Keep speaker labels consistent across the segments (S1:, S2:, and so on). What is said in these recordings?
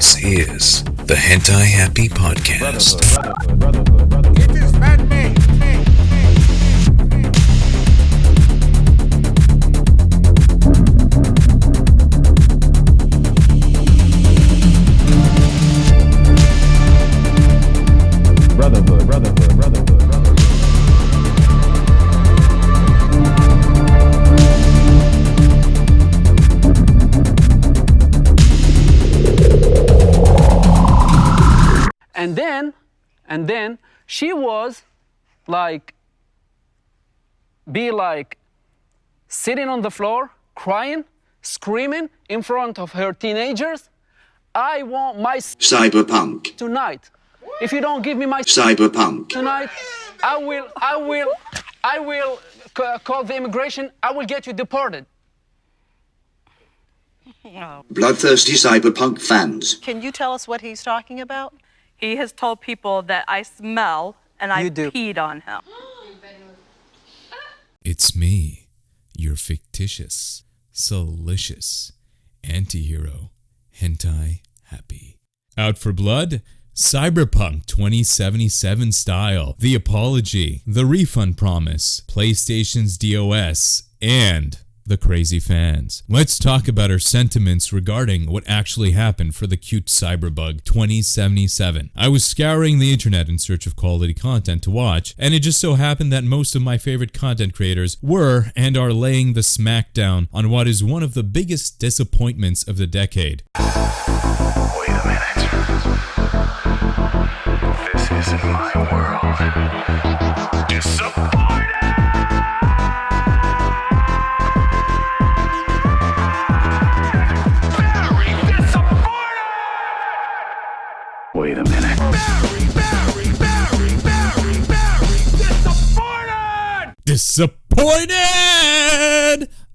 S1: This is the Hentai Happy Podcast.
S2: It is man-made. Brotherhood.
S3: And then she was like sitting on the floor, crying, screaming in front of her teenagers. I want my
S4: cyberpunk
S3: tonight. If you don't give me my
S4: cyberpunk
S3: tonight, I will call the immigration. I will get you deported.
S4: Bloodthirsty cyberpunk fans.
S5: Can you tell us what he's talking about?
S6: He has told people that I smell and I peed on him.
S7: It's me, your fictitious, salicious anti-hero, Hentai Happy. Out for blood? Cyberpunk 2077 style, The Apology, The Refund Promise, PlayStation's DOS, and the crazy fans. Let's talk about our sentiments regarding what actually happened for the cute cyberbug 2077. I was scouring the internet in search of quality content to watch, and it just so happened that most of my favorite content creators were and are laying the smackdown on what is one of the biggest disappointments of the decade.
S8: Wait a minute. This isn't my world. Disappointed! Wait a minute.
S7: Disappointed!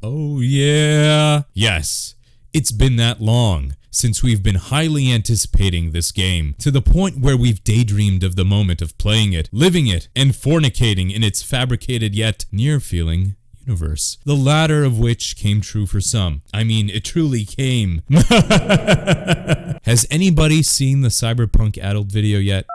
S7: Oh yeah. Yes, it's been that long since we've been highly anticipating this game, to the point where we've daydreamed of the moment of playing it, living it, and fornicating in its fabricated yet near-feeling universe. The latter of which came true for some. I mean, it truly came. Has anybody seen the Cyberpunk adult video yet?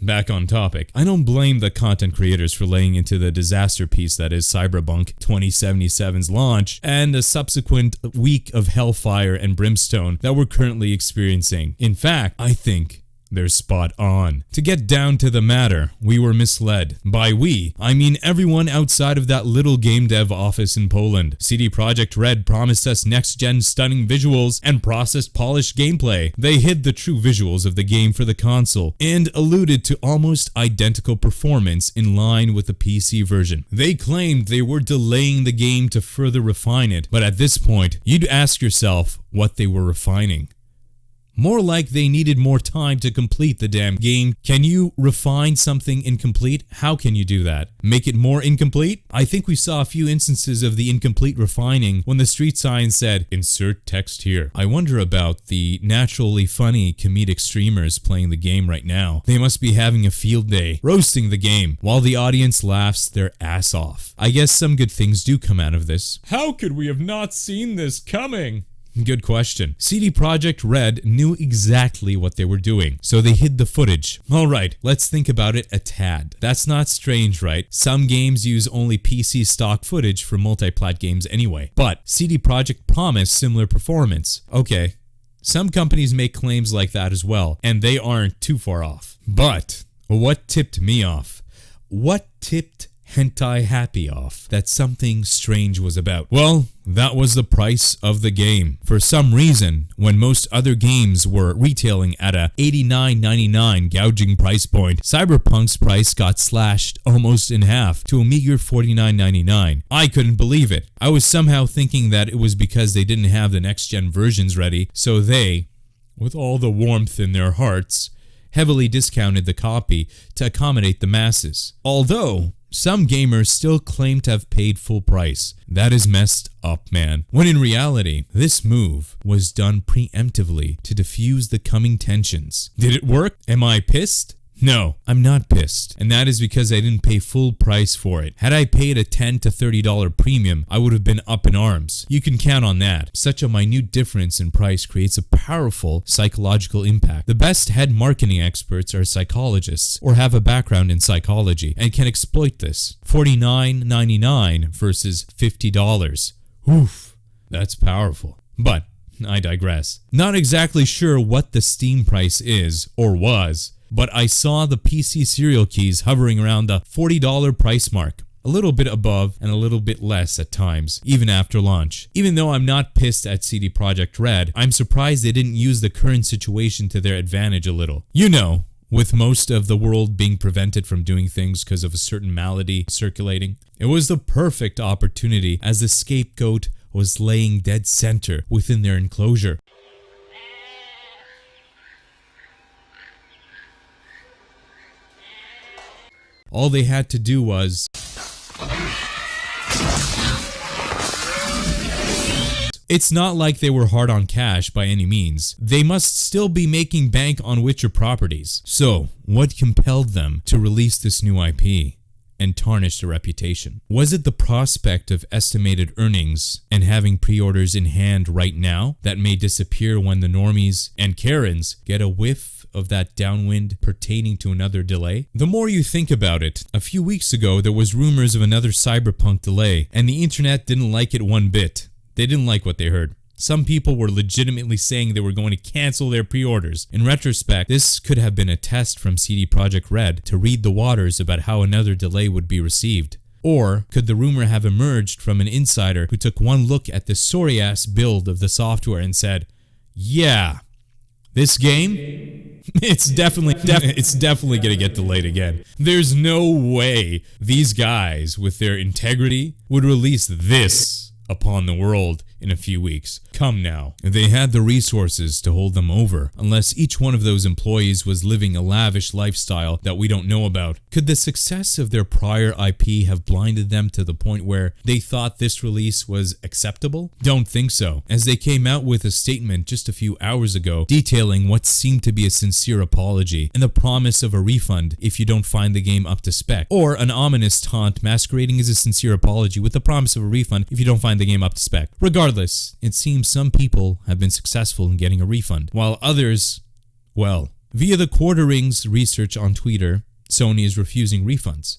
S7: Back on topic, I don't blame the content creators for laying into the disaster piece that is Cyberpunk 2077's launch and a subsequent week of hellfire and brimstone that we're currently experiencing. In fact, I think they're spot on. To get down to the matter, we were misled. By we, I mean everyone outside of that little game dev office in Poland. CD Projekt Red promised us next-gen stunning visuals and processed polished gameplay. They hid the true visuals of the game for the console and alluded to almost identical performance in line with the PC version. They claimed they were delaying the game to further refine it, but at this point, you'd ask yourself what they were refining. More like they needed more time to complete the damn game. Can you refine something incomplete? How can you do that? Make it more incomplete? I think we saw a few instances of the incomplete refining when the street sign said, "Insert text here." I wonder about the naturally funny comedic streamers playing the game right now. They must be having a field day, roasting the game, while the audience laughs their ass off. I guess some good things do come out of this. How could we have not seen this coming? Good question. CD Projekt Red knew exactly what they were doing, so they hid the footage. Alright, let's think about it a tad. That's not strange, right? Some games use only PC stock footage for multi-plat games anyway. But CD Projekt promised similar performance. Okay, some companies make claims like that as well, and they aren't too far off. But what tipped me off? What tipped Hentai Happy off that something strange was about? Well, that was the price of the game. For some reason, when most other games were retailing at a $89.99 gouging price point, Cyberpunk's price got slashed almost in half to a meager $49.99. I couldn't believe it. I was somehow thinking that it was because they didn't have the next-gen versions ready, so they, with all the warmth in their hearts, heavily discounted the copy to accommodate the masses. Although some gamers still claim to have paid full price. That is messed up, man. When in reality, this move was done preemptively to diffuse the coming tensions. Did it work? Am I pissed? No, I'm not pissed, and that is because I didn't pay full price for it. Had I paid a $10 to $30 premium, I would have been up in arms. You can count on that. Such a minute difference in price creates a powerful psychological impact. The best head marketing experts are psychologists or have a background in psychology and can exploit this. $49.99 versus $50. Oof, that's powerful. But I digress. Not exactly sure what the Steam price is or was, but I saw the PC serial keys hovering around the $40 price mark. A little bit above and a little bit less at times, even after launch. Even though I'm not pissed at CD Projekt Red, I'm surprised they didn't use the current situation to their advantage a little. You know, with most of the world being prevented from doing things because of a certain malady circulating, it was the perfect opportunity as the scapegoat was laying dead center within their enclosure. All they had to do was... It's not like they were hard on cash by any means. They must still be making bank on Witcher properties. So, what compelled them to release this new IP and tarnish their reputation? Was it the prospect of estimated earnings and having pre-orders in hand right now that may disappear when the normies and Karens get a whiff of that downwind pertaining to another delay? The more you think about it, a few weeks ago there was rumors of another Cyberpunk delay, and the internet didn't like it one bit. They didn't like what they heard. Some people were legitimately saying they were going to cancel their pre-orders. In retrospect, this could have been a test from CD Projekt Red to read the waters about how another delay would be received. Or could the rumor have emerged from an insider who took one look at the sorry-ass build of the software and said, yeah, this game, it's definitely gonna get delayed again. There's no way these guys with their integrity would release this upon the world in a few weeks. Come now. They had the resources to hold them over, unless each one of those employees was living a lavish lifestyle that we don't know about. Could the success of their prior IP have blinded them to the point where they thought this release was acceptable? Don't think so, as they came out with a statement just a few hours ago detailing what seemed to be a sincere apology and the promise of a refund if you don't find the game up to spec, or an ominous taunt masquerading as a sincere apology with the promise of a refund if you don't find the game up to spec. Regardless, it seems some people have been successful in getting a refund, while others, well, via the Quartering's research on Twitter, Sony is refusing refunds.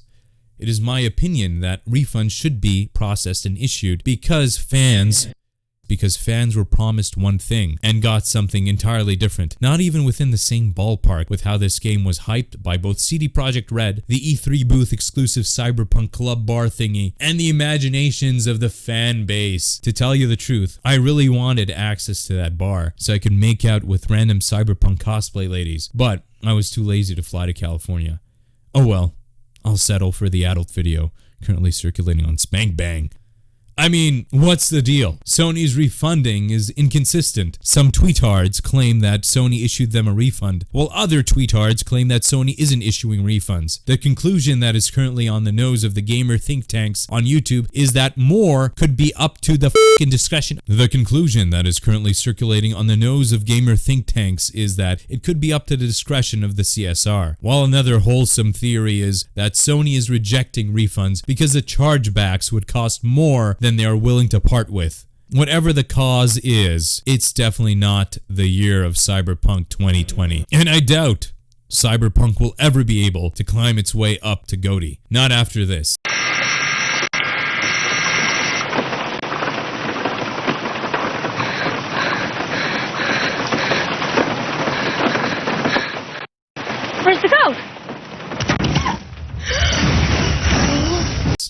S7: It is my opinion that refunds should be processed and issued because fans were promised one thing and got something entirely different, not even within the same ballpark with how this game was hyped by both CD Projekt Red, the E3 booth exclusive Cyberpunk Club bar thingy, and the imaginations of the fan base. To tell you the truth, I really wanted access to that bar so I could make out with random Cyberpunk cosplay ladies, but I was too lazy to fly to California. Oh well, I'll settle for the adult video currently circulating on Spank Bang. I mean, what's the deal? Sony's refunding is inconsistent. Some tweetards claim that Sony issued them a refund, while other tweetards claim that Sony isn't issuing refunds. The conclusion that is currently on the nose of the gamer think tanks on YouTube is that more could be up to the f***ing discretion. The conclusion that is currently circulating on the nose of gamer think tanks is that it could be up to the discretion of the CSR. While another wholesome theory is that Sony is rejecting refunds because the chargebacks would cost more than they are willing to part with. Whatever the cause is, it's definitely not the year of Cyberpunk 2020. And I doubt Cyberpunk will ever be able to climb its way up to GOTY. Not after this.
S6: Where's the ghost?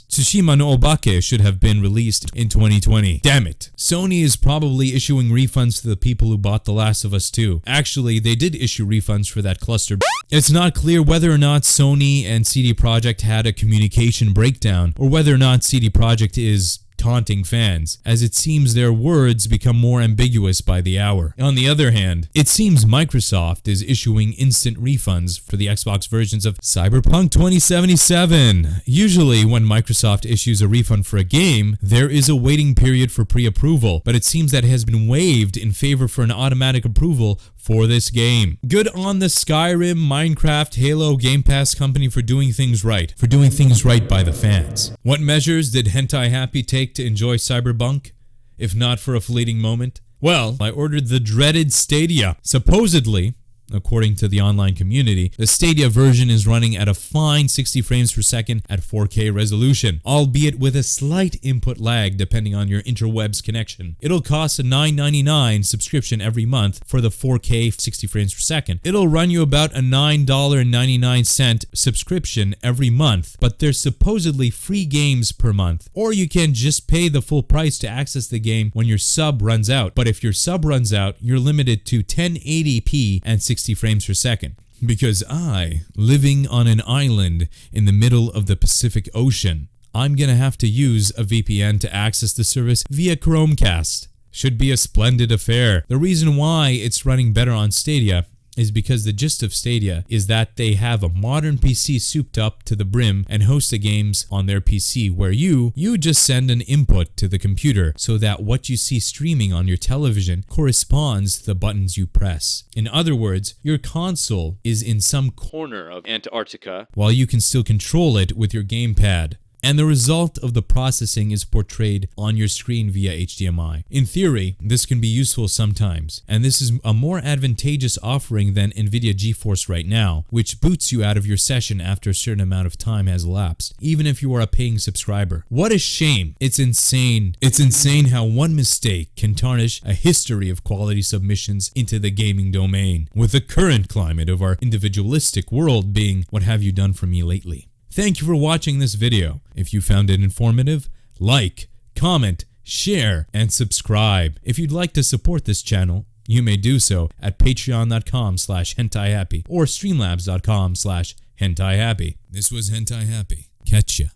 S7: Tsushima no Obake should have been released in 2020. Damn it. Sony is probably issuing refunds to the people who bought The Last of Us 2. Actually, they did issue refunds for that cluster. It's not clear whether or not Sony and CD Projekt had a communication breakdown, or whether or not CD Projekt is taunting fans, as it seems their words become more ambiguous by the hour. On the other hand, it seems Microsoft is issuing instant refunds for the Xbox versions of Cyberpunk 2077. Usually, when Microsoft issues a refund for a game, there is a waiting period for pre-approval, but it seems that it has been waived in favor for an automatic approval for this game. Good on the Skyrim, Minecraft, Halo, Game Pass company for doing things right. For doing things right by the fans. What measures did Hentai Happy take to enjoy Cyberpunk? If not for a fleeting moment? Well, I ordered the dreaded Stadia. Supposedly, according to the online community, the Stadia version is running at a fine 60 frames per second at 4K resolution, albeit with a slight input lag depending on your interwebs connection. It'll cost a $9.99 subscription every month for the 4K 60 frames per second. It'll run you about a $9.99 subscription every month, but there's supposedly free games per month. Or you can just pay the full price to access the game when your sub runs out. But if your sub runs out, you're limited to 1080p and 60 frames per second. Because I, living on an island in the middle of the Pacific Ocean, I'm gonna have to use a VPN to access the service via Chromecast. Should be a splendid affair. The reason why it's running better on Stadia is because the gist of Stadia is that they have a modern PC souped up to the brim and host the games on their PC where you just send an input to the computer so that what you see streaming on your television corresponds to the buttons you press. In other words, your console is in some corner of Antarctica while you can still control it with your gamepad. And the result of the processing is portrayed on your screen via HDMI. In theory, this can be useful sometimes, and this is a more advantageous offering than NVIDIA GeForce right now, which boots you out of your session after a certain amount of time has elapsed, even if you are a paying subscriber. What a shame. It's insane. It's insane how one mistake can tarnish a history of quality submissions into the gaming domain, with the current climate of our individualistic world being, what have you done for me lately? Thank you for watching this video. If you found it informative, like, comment, share, and subscribe. If you'd like to support this channel, you may do so at patreon.com/hentaihappy or streamlabs.com/hentaihappy. This was Hentai Happy. Catch ya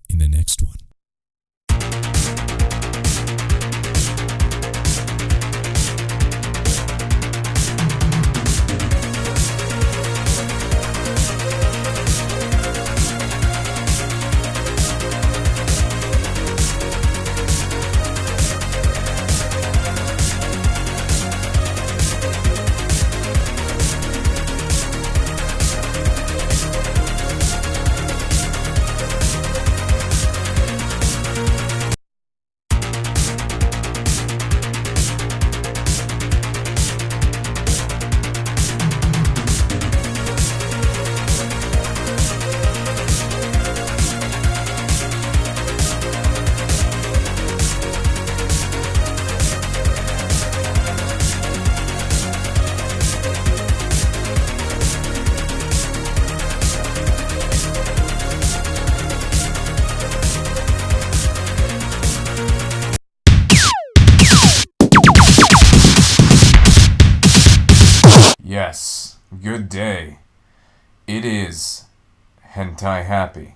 S7: in the next one.
S9: Yes, good day. It is Hentai Happy,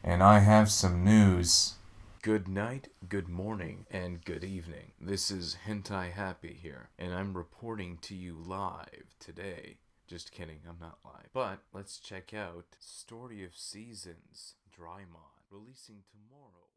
S9: and I have some news. Good night, good morning, and good evening. This is Hentai Happy here, and I'm reporting to you live today. Just kidding, I'm not live. But let's check out Story of Seasons Drymon, releasing tomorrow.